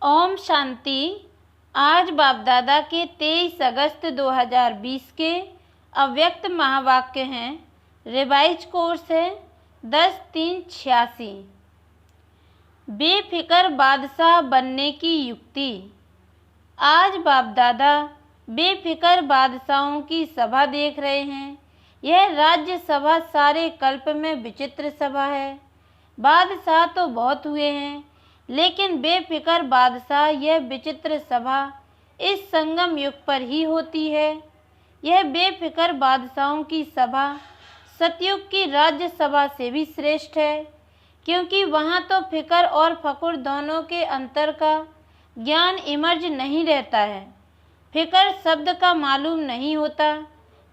ओम शांति। आज बाप दादा के 23 अगस्त 2020 के अव्यक्त महावाक्य हैं। रिवाइज कोर्स है 10-3-86। बेफिक्र बादशाह बनने की युक्ति। आज बाप दादा बेफिक्र बादशाहों की सभा देख रहे हैं। यह राज्य सभा सारे कल्प में विचित्र सभा है। बादशाह तो बहुत हुए हैं, लेकिन बेफिक्र बादशाह यह विचित्र सभा इस संगम युग पर ही होती है। यह बेफिक्र बादशाहों की सभा सतयुग की राज्य सभा से भी श्रेष्ठ है, क्योंकि वहाँ तो फिक्र और फकुर दोनों के अंतर का ज्ञान इमर्ज नहीं रहता है। फिक्र शब्द का मालूम नहीं होता,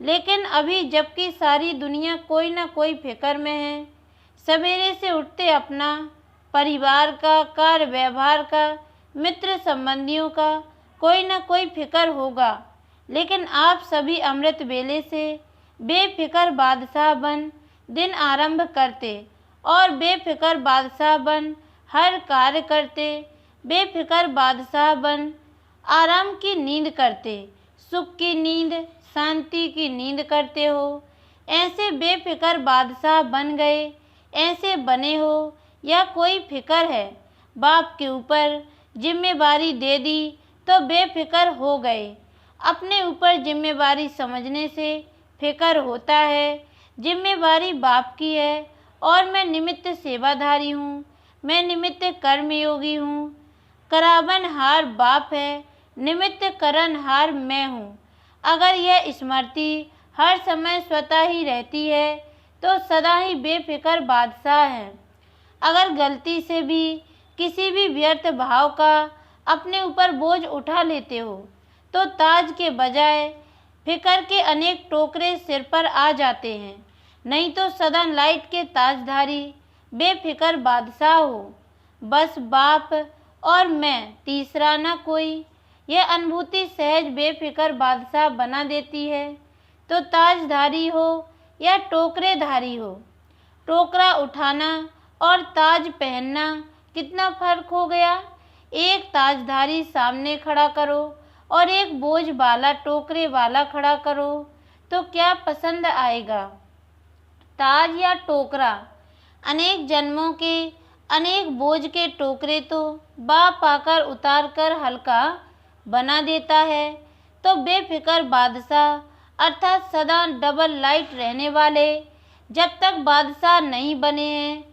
लेकिन अभी जबकि सारी दुनिया कोई ना कोई फिक्र में है। सवेरे से उठते अपना, परिवार का, कार्य व्यवहार का, मित्र संबंधियों का कोई ना कोई फिक्र होगा, लेकिन आप सभी अमृत वेले से बेफिक्र बादशाह बन दिन आरंभ करते और बेफिक्र बादशाह बन हर कार्य करते। बेफिक्र बादशाह बन आराम की नींद करते, सुख की नींद, शांति की नींद करते हो। ऐसे बेफिक्र बादशाह बन गए, ऐसे बने हो, या कोई फिक्र है बाप के ऊपर जिम्मेवारी दे दी तो बेफिक्र हो गए। अपने ऊपर जिम्मेवारी समझने से फिक्र होता है। जिम्मेवारी बाप की है और मैं निमित्त सेवाधारी हूँ, मैं निमित्त कर्मयोगी हूँ। करावनहार बाप है, निमित्त करनहार मैं हूँ। अगर यह स्मृति हर समय स्वतः ही रहती है तो सदा ही बेफिक्र बादशाह है। अगर गलती से भी किसी भी व्यर्थ भाव का अपने ऊपर बोझ उठा लेते हो तो ताज के बजाय फिक्र के अनेक टोकरे सिर पर आ जाते हैं। नहीं तो सदा लाइट के ताजधारी बेफिक्र बादशाह हो। बस बाप और मैं, तीसरा ना कोई। यह अनुभूति सहज बेफिक्र बादशाह बना देती है। तो ताजधारी हो या टोकरेधारी हो, टोकरा उठाना और ताज पहनना कितना फर्क हो गया। एक ताजधारी सामने खड़ा करो और एक बोझ वाला टोकरे वाला खड़ा करो तो क्या पसंद आएगा, ताज या टोकरा? अनेक जन्मों के अनेक बोझ के टोकरे तो बाप आकर उतार कर हल्का बना देता है। तो बेफिक्र बादशाह अर्थात सदा डबल लाइट रहने वाले जब तक बादशाह नहीं बने हैं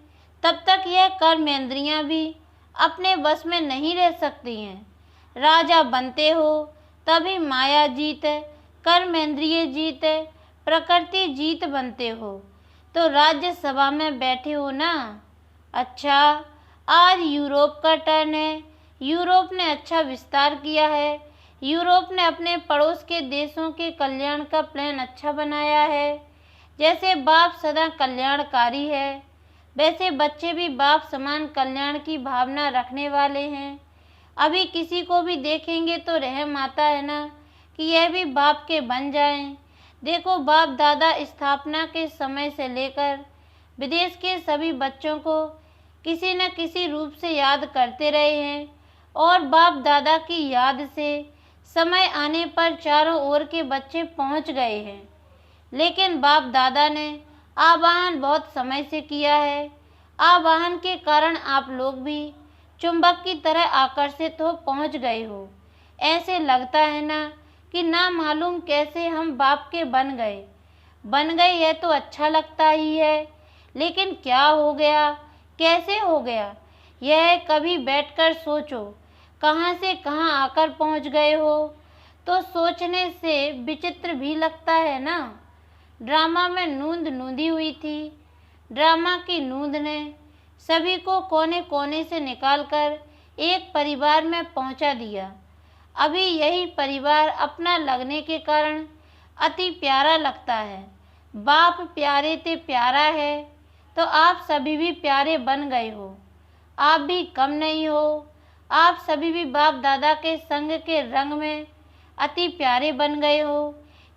तब तक यह कर्मेंद्रियां भी अपने वश में नहीं रह सकती हैं। राजा बनते हो तभी माया जीत, कर्मेंद्रिय जीत, प्रकृति जीत बनते हो। तो राज्य सभा में बैठे हो ना। अच्छा, आज यूरोप का टर्न है। यूरोप ने अच्छा विस्तार किया है। यूरोप ने अपने पड़ोस के देशों के कल्याण का प्लान अच्छा बनाया है। जैसे बाप सदा कल्याणकारी है, वैसे बच्चे भी बाप समान कल्याण की भावना रखने वाले हैं। अभी किसी को भी देखेंगे तो रहम आता है ना कि यह भी बाप के बन जाएं। देखो, बाप दादा स्थापना के समय से लेकर विदेश के सभी बच्चों को किसी न किसी रूप से याद करते रहे हैं और बाप दादा की याद से समय आने पर चारों ओर के बच्चे पहुंच गए हैं। लेकिन बाप दादा ने आवाहन बहुत समय से किया है। आवाहन के कारण आप लोग भी चुंबक की तरह आकर्षित हो पहुंच गए हो। ऐसे लगता है ना कि ना मालूम कैसे हम बाप के बन गए। यह तो अच्छा लगता ही है, लेकिन क्या हो गया, कैसे हो गया, यह कभी बैठकर सोचो। कहाँ से कहाँ आकर पहुंच गए हो। तो सोचने से विचित्र भी लगता है ना। ड्रामा में नूंद नूंदी हुई थी। ड्रामा की नूंद ने सभी को कोने कोने से निकालकर एक परिवार में पहुंचा दिया। अभी यही परिवार अपना लगने के कारण अति प्यारा लगता है। बाप प्यारे ते प्यारा है तो आप सभी भी प्यारे बन गए हो। आप भी कम नहीं हो। आप सभी भी बाप दादा के संग के रंग में अति प्यारे बन गए हो।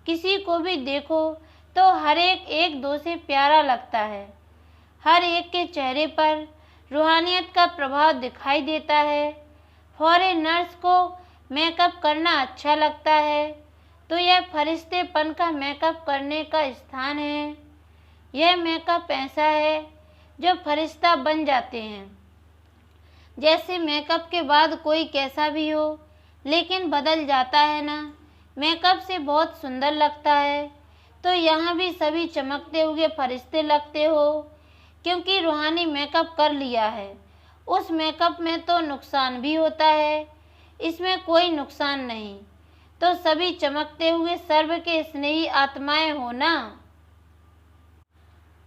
किसी को भी देखो तो हर एक दो से प्यारा लगता है। हर एक के चेहरे पर रूहानियत का प्रभाव दिखाई देता है। फॉरेनर्स को मेकअप करना अच्छा लगता है, तो यह फरिश्तेपन का मेकअप करने का स्थान है। यह मेकअप ऐसा है जो फरिश्ता बन जाते हैं। जैसे मेकअप के बाद कोई कैसा भी हो लेकिन बदल जाता है ना, मेकअप से बहुत सुंदर लगता है। तो यहाँ भी सभी चमकते हुए फरिश्ते लगते हो, क्योंकि रूहानी मेकअप कर लिया है। उस मेकअप में तो नुकसान भी होता है, इसमें कोई नुकसान नहीं। तो सभी चमकते हुए सर्व के स्नेही आत्माएं हो ना।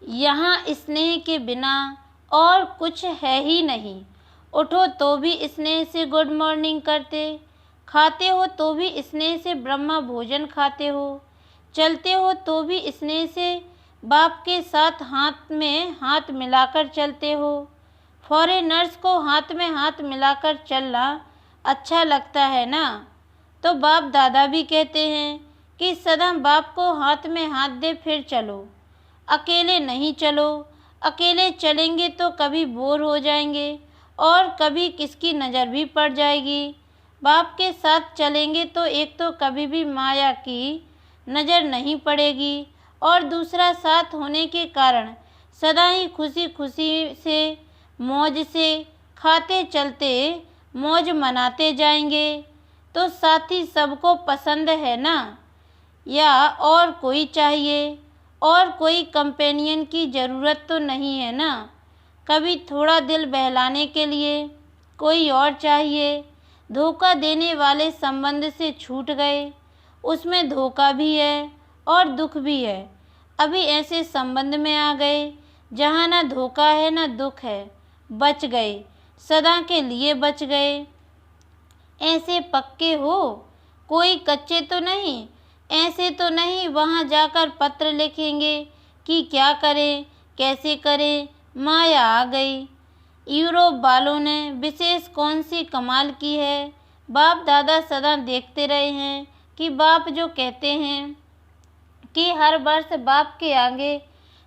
यहाँ स्नेह के बिना और कुछ है ही नहीं। उठो तो भी स्नेह से गुड मॉर्निंग करते, खाते हो तो भी स्नेह से ब्रह्मा भोजन खाते हो, चलते हो तो भी स्नेह से बाप के साथ हाथ में हाथ मिलाकर चलते हो। फॉरेनर्स को हाथ में हाथ मिलाकर चलना अच्छा लगता है ना, तो बाप दादा भी कहते हैं कि सदा बाप को हाथ में हाथ दे फिर चलो। अकेले नहीं चलो, अकेले चलेंगे तो कभी बोर हो जाएंगे और कभी किसकी नज़र भी पड़ जाएगी। बाप के साथ चलेंगे तो एक तो कभी भी माया की नज़र नहीं पड़ेगी, और दूसरा साथ होने के कारण सदा ही खुशी खुशी से मौज से खाते चलते मौज मनाते जाएंगे। तो साथी सबको पसंद है ना, या और कोई चाहिए? और कोई कंपेनियन की ज़रूरत तो नहीं है ना? कभी थोड़ा दिल बहलाने के लिए कोई और चाहिए। धोखा देने वाले संबंध से छूट गए, उसमें धोखा भी है और दुख भी है। अभी ऐसे संबंध में आ गए जहाँ ना धोखा है ना दुख है, बच गए, सदा के लिए बच गए। ऐसे पक्के हो, कोई कच्चे तो नहीं? ऐसे तो नहीं वहाँ जाकर पत्र लिखेंगे कि क्या करें कैसे करें, माया आ गई। यूरोप वालों ने विशेष कौन सी कमाल की है। बाप दादा सदा देखते रहे हैं कि बाप जो कहते हैं कि हर वर्ष बाप के आगे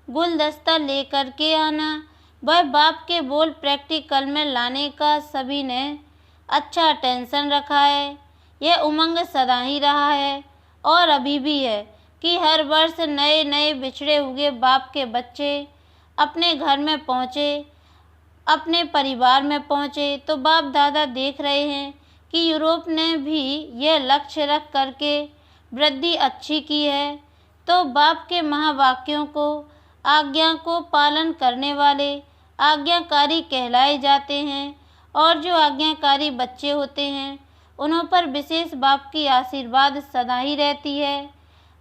गुलदस्ता लेकर के आना, वह बाप के बोल प्रैक्टिकल में लाने का सभी ने अच्छा टेंशन रखा है। यह उमंग सदा ही रहा है और अभी भी है कि हर वर्ष नए नए बिछड़े हुए बाप के बच्चे अपने घर में पहुँचे, अपने परिवार में पहुँचे। तो बाप दादा देख रहे हैं कि यूरोप ने भी यह लक्ष्य रख करके वृद्धि अच्छी की है। तो बाप के महावाक्यों को, आज्ञा को पालन करने वाले आज्ञाकारी कहलाए जाते हैं, और जो आज्ञाकारी बच्चे होते हैं उन्हों पर विशेष बाप की आशीर्वाद सदा ही रहती है।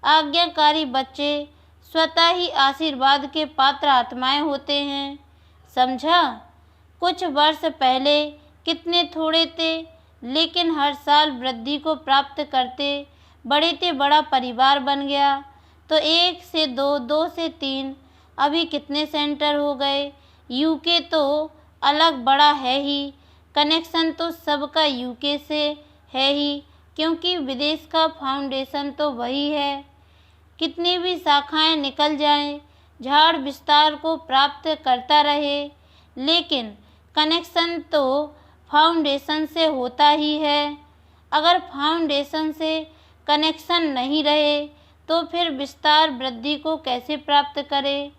आज्ञाकारी बच्चे स्वतः ही आशीर्वाद के पात्र आत्माएं होते हैं, समझा? कुछ वर्ष पहले कितने थोड़े थे, लेकिन हर साल वृद्धि को प्राप्त करते बड़े से बड़ा परिवार बन गया। तो 1 से 2, 2 से 3, अभी कितने सेंटर हो गए। यूके तो अलग बड़ा है ही, कनेक्शन तो सबका यूके से है ही, क्योंकि विदेश का फाउंडेशन तो वही है। कितनी भी शाखाएं निकल जाएं, झाड़ विस्तार को प्राप्त करता रहे, लेकिन कनेक्शन तो फाउंडेशन से होता ही है। अगर फाउंडेशन से कनेक्शन नहीं रहे तो फिर विस्तार वृद्धि को कैसे प्राप्त करे।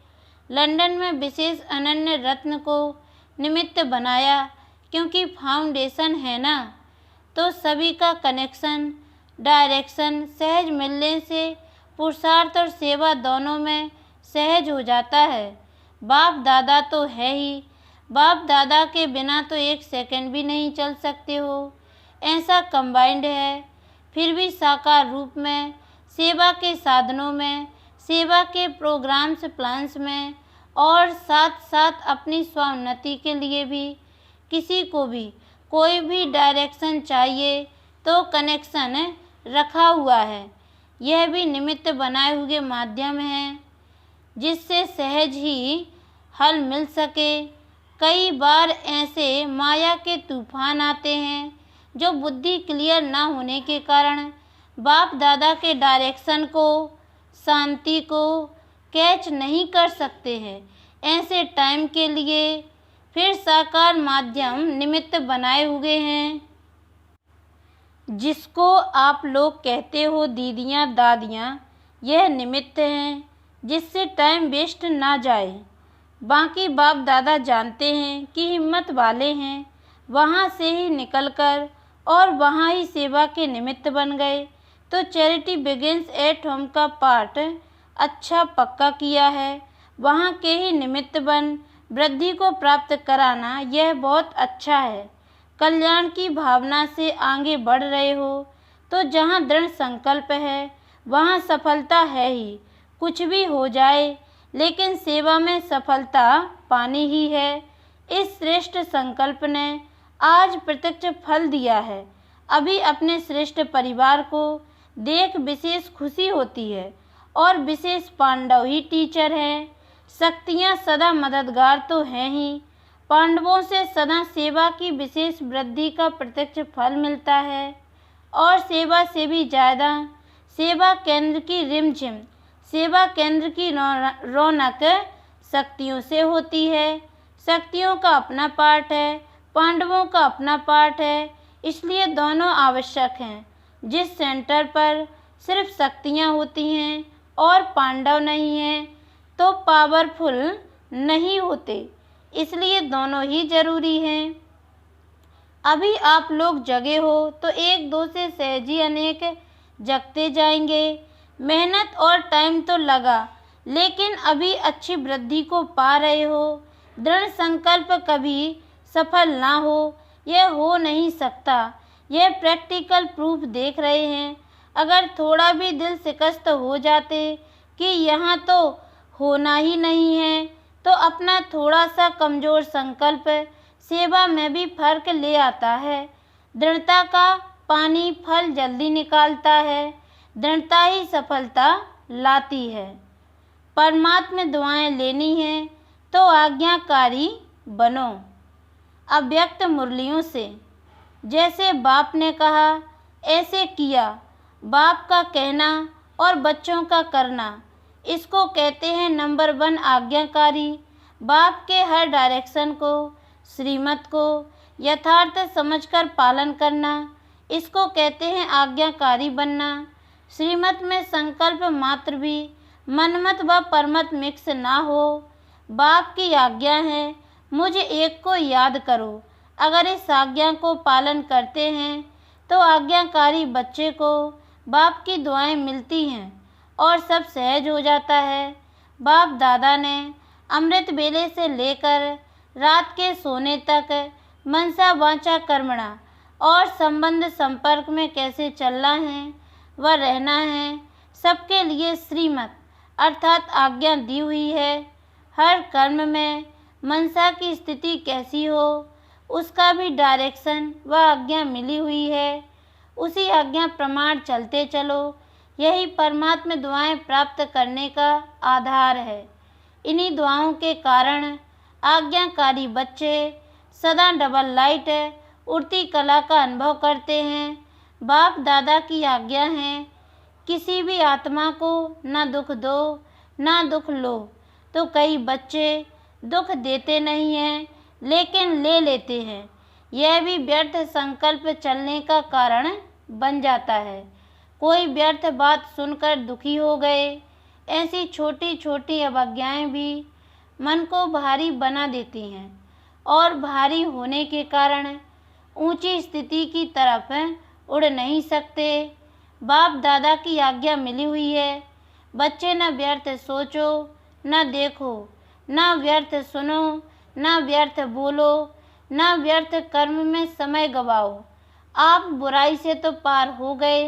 लंदन में विशेष अनन्य रत्न को निमित्त बनाया, क्योंकि फाउंडेशन है ना, तो सभी का कनेक्शन डायरेक्शन सहज मिलने से पुरुषार्थ और सेवा दोनों में सहज हो जाता है। बाप दादा तो है ही, बाप दादा के बिना तो 1 सेकंड भी नहीं चल सकते हो, ऐसा कंबाइंड है। फिर भी साकार रूप में, सेवा के साधनों में, सेवा के प्रोग्राम्स प्लान्स में, और साथ साथ अपनी स्वोन्नति के लिए भी किसी को भी कोई भी डायरेक्शन चाहिए तो कनेक्शन रखा हुआ है। यह भी निमित्त बनाए हुए माध्यम है जिससे सहज ही हल मिल सके। कई बार ऐसे माया के तूफान आते हैं जो बुद्धि क्लियर ना होने के कारण बाप दादा के डायरेक्शन को, शांति को कैच नहीं कर सकते हैं। ऐसे टाइम के लिए फिर साकार माध्यम निमित्त बनाए हुए हैं। जिसको आप लोग कहते हो दीदियाँ दादियाँ, यह निमित्त हैं जिससे टाइम वेस्ट ना जाए। बाकी बाप दादा जानते हैं कि हिम्मत वाले हैं, वहाँ से ही निकलकर और वहाँ ही सेवा के निमित्त बन गए। तो चैरिटी बिगिंस एट होम का पार्ट अच्छा पक्का किया है। वहाँ के ही निमित्त बन वृद्धि को प्राप्त कराना, यह बहुत अच्छा है। कल्याण की भावना से आगे बढ़ रहे हो तो जहाँ दृढ़ संकल्प है वहाँ सफलता है ही। कुछ भी हो जाए लेकिन सेवा में सफलता पानी ही है। इस श्रेष्ठ संकल्प ने आज प्रत्यक्ष फल दिया है। अभी अपने श्रेष्ठ परिवार को देख विशेष खुशी होती है और विशेष पांडव ही टीचर हैं। शक्तियाँ सदा मददगार तो हैं ही। पांडवों से सदा सेवा की विशेष वृद्धि का प्रत्यक्ष फल मिलता है और सेवा से भी ज़्यादा सेवा केंद्र की रिमझिम, सेवा केंद्र की रौनक शक्तियों से होती है। शक्तियों का अपना पार्ट है, पांडवों का अपना पार्ट है, इसलिए दोनों आवश्यक हैं। जिस सेंटर पर सिर्फ शक्तियाँ होती हैं और पांडव नहीं हैं तो पावरफुल नहीं होते, इसलिए दोनों ही जरूरी हैं। अभी आप लोग जगे हो तो एक दो से सहज ही अनेक जगते जाएंगे। मेहनत और टाइम तो लगा, लेकिन अभी अच्छी वृद्धि को पा रहे हो। दृढ़ संकल्प कभी सफल ना हो, यह हो नहीं सकता। यह प्रैक्टिकल प्रूफ देख रहे हैं। अगर थोड़ा भी दिल शिकस्त हो जाते कि यहाँ तो होना ही नहीं है, तो अपना थोड़ा सा कमज़ोर संकल्प सेवा में भी फर्क ले आता है। दृढ़ता का पानी फल जल्दी निकालता है, दृढ़ता ही सफलता लाती है। परमात्मा दुआएं लेनी है तो आज्ञाकारी बनो। अव्यक्त मुरलियों से जैसे बाप ने कहा ऐसे किया। बाप का कहना और बच्चों का करना, इसको कहते हैं नंबर 1 आज्ञाकारी। बाप के हर डायरेक्शन को, श्रीमत को यथार्थ समझकर पालन करना, इसको कहते हैं आज्ञाकारी बनना। श्रीमत में संकल्प मात्र भी मनमत व परमत मिक्स ना हो। बाप की आज्ञा है मुझे एक को याद करो। अगर इस आज्ञा को पालन करते हैं तो आज्ञाकारी बच्चे को बाप की दुआएं मिलती हैं और सब सहज हो जाता है। बाप दादा ने अमृत बेले से लेकर रात के सोने तक मनसा वाचा कर्मणा और संबंध संपर्क में कैसे चलना है व रहना है, सबके लिए श्रीमत अर्थात आज्ञा दी हुई है। हर कर्म में मनसा की स्थिति कैसी हो उसका भी डायरेक्शन व आज्ञा मिली हुई है। उसी आज्ञा प्रमाण चलते चलो, यही परमात्मा दुआएं प्राप्त करने का आधार है। इन्हीं दुआओं के कारण आज्ञाकारी बच्चे सदा डबल लाइट उड़ती कला का अनुभव करते हैं। बाप दादा की आज्ञा है किसी भी आत्मा को ना दुख दो ना दुख लो। तो कई बच्चे दुख देते नहीं हैं लेकिन ले लेते हैं। यह भी व्यर्थ संकल्प चलने का कारण बन जाता है। कोई व्यर्थ बात सुनकर दुखी हो गए। ऐसी छोटी छोटी अवज्ञाएं भी मन को भारी बना देती हैं और भारी होने के कारण ऊंची स्थिति की तरफ उड़ नहीं सकते। बाप दादा की आज्ञा मिली हुई है। बच्चे न व्यर्थ सोचो न देखो, न व्यर्थ सुनो न व्यर्थ बोलो, न व्यर्थ कर्म में समय गवाओ। आप बुराई से तो पार हो गए,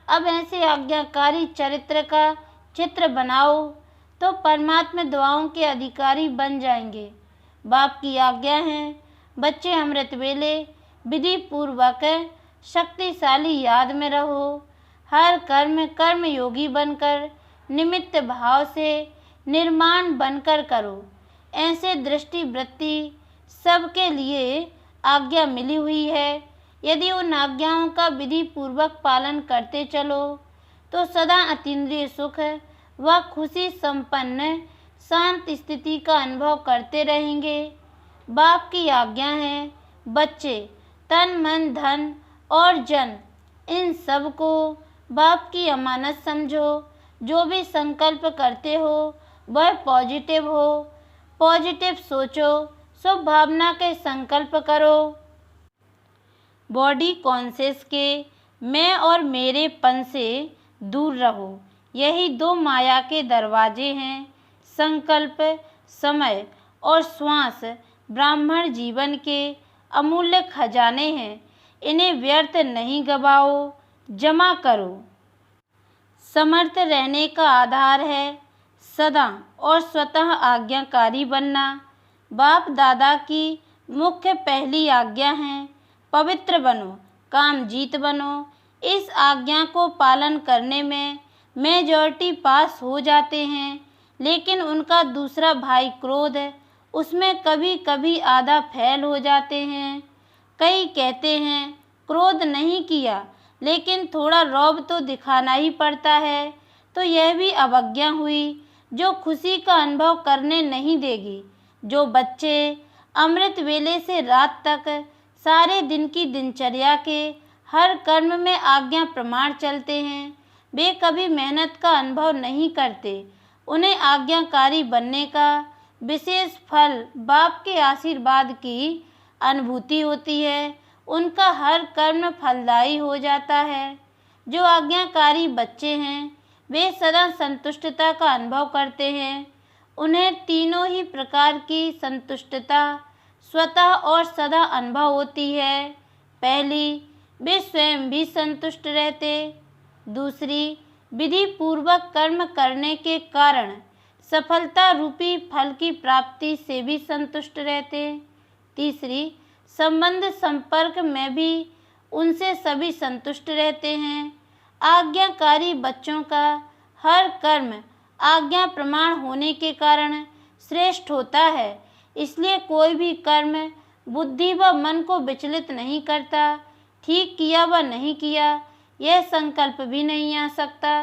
अब ऐसे आज्ञाकारी चरित्र का चित्र बनाओ तो परमात्मा दुआओं के अधिकारी बन जाएंगे। बाप की आज्ञा है बच्चे अमृत वेले विधि पूर्वक शक्तिशाली याद में रहो। हर कर्म कर्म योगी बनकर निमित्त भाव से निर्माण बनकर करो। ऐसे दृष्टि वृत्ति सबके लिए आज्ञा मिली हुई है। यदि उन आज्ञाओं का विधि पूर्वक पालन करते चलो तो सदा अतीन्द्रिय सुख व खुशी संपन्न शांत स्थिति का अनुभव करते रहेंगे। बाप की आज्ञा है बच्चे तन मन धन और जन इन सब को बाप की अमानत समझो। जो भी संकल्प करते हो वह पॉजिटिव हो, पॉजिटिव सोचो, शुभ भावना के संकल्प करो। बॉडी कॉन्शियस के मैं और मेरेपन से दूर रहो। यही दो माया के दरवाजे हैं। संकल्प, समय और श्वास ब्राह्मण जीवन के अमूल्य खजाने हैं। इन्हें व्यर्थ नहीं गवाओ, जमा करो। समर्थ रहने का आधार है सदा और स्वतः आज्ञाकारी बनना। बाप दादा की मुख्य पहली आज्ञा है, पवित्र बनो, काम जीत बनो। इस आज्ञा को पालन करने में मेजॉरिटी पास हो जाते हैं, लेकिन उनका दूसरा भाई क्रोध, उसमें कभी कभी आधा फेल हो जाते हैं। कई कहते हैं क्रोध नहीं किया, लेकिन थोड़ा रौब तो दिखाना ही पड़ता है, तो यह भी अवज्ञा हुई जो खुशी का अनुभव करने नहीं देगी। जो बच्चे अमृत वेले से रात तक सारे दिन की दिनचर्या के हर कर्म में आज्ञा प्रमाण चलते हैं, वे कभी मेहनत का अनुभव नहीं करते। उन्हें आज्ञाकारी बनने का विशेष फल बाप के आशीर्वाद की अनुभूति होती है। उनका हर कर्म फलदायी हो जाता है। जो आज्ञाकारी बच्चे हैं वे सदा संतुष्टता का अनुभव करते हैं। उन्हें तीनों ही प्रकार की संतुष्टता स्वतः और सदा अनुभव होती है। पहली, वे स्वयं भी संतुष्ट रहते। दूसरी, विधि पूर्वक कर्म करने के कारण सफलता रूपी फल की प्राप्ति से भी संतुष्ट रहते। तीसरी, संबंध संपर्क में भी उनसे सभी संतुष्ट रहते हैं। आज्ञाकारी बच्चों का हर कर्म आज्ञा प्रमाण होने के कारण श्रेष्ठ होता है। इसलिए कोई भी कर्म बुद्धि व मन को विचलित नहीं करता। ठीक किया व नहीं किया यह संकल्प भी नहीं आ सकता।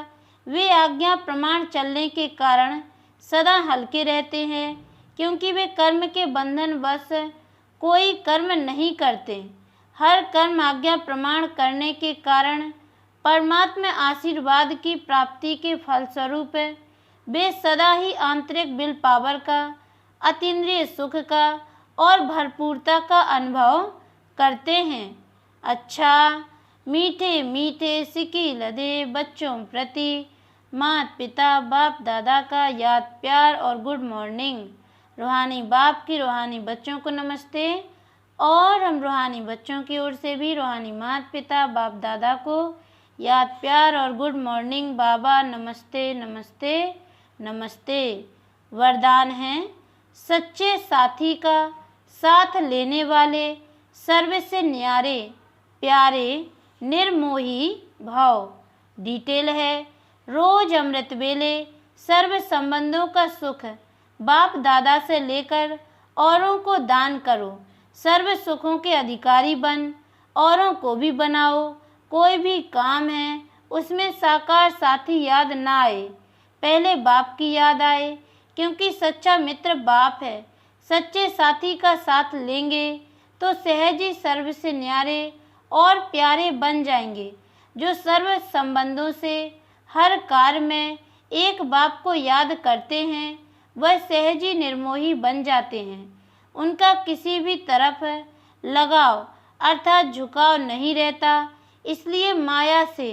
वे आज्ञा प्रमाण चलने के कारण सदा हल्के रहते हैं, क्योंकि वे कर्म के बंधन वश कोई कर्म नहीं करते। हर कर्म आज्ञा प्रमाण करने के कारण परमात्मा आशीर्वाद की प्राप्ति के फलस्वरूप वे सदा ही आंतरिक विल पावर का, अतीन्द्रिय सुख का और भरपूरता का अनुभव करते हैं। अच्छा, मीठे मीठे सिकी लदे बच्चों प्रति माता पिता बाप दादा का याद प्यार और गुड मॉर्निंग। रूहानी बाप की रूहानी बच्चों को नमस्ते, और हम रूहानी बच्चों की ओर से भी रूहानी माता पिता बाप दादा को याद प्यार और गुड मॉर्निंग। बाबा नमस्ते नमस्ते नमस्ते। वरदान है, सच्चे साथी का साथ लेने वाले सर्व से न्यारे प्यारे निर्मोही भाव। डिटेल है, रोज अमृत वेले सर्व संबंधों का सुख बाप दादा से लेकर औरों को दान करो। सर्व सुखों के अधिकारी बन, औरों को भी बनाओ। कोई भी काम है उसमें साकार साथी याद ना आए, पहले बाप की याद आए, क्योंकि सच्चा मित्र बाप है। सच्चे साथी का साथ लेंगे तो सहज ही सर्व से न्यारे और प्यारे बन जाएंगे। जो सर्व संबंधों से हर कार्य में एक बाप को याद करते हैं वह सहज ही निर्मोही बन जाते हैं। उनका किसी भी तरफ लगाव अर्थात झुकाव नहीं रहता, इसलिए माया से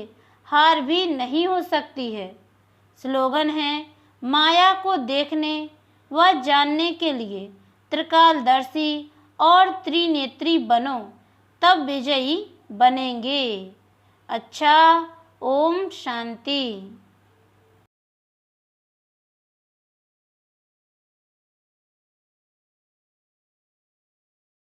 हार भी नहीं हो सकती है। स्लोगन है, माया को देखने व जानने के लिए त्रिकालदर्शी और त्रिनेत्री बनो, तब विजयी बनेंगे। अच्छा, ओम शांति।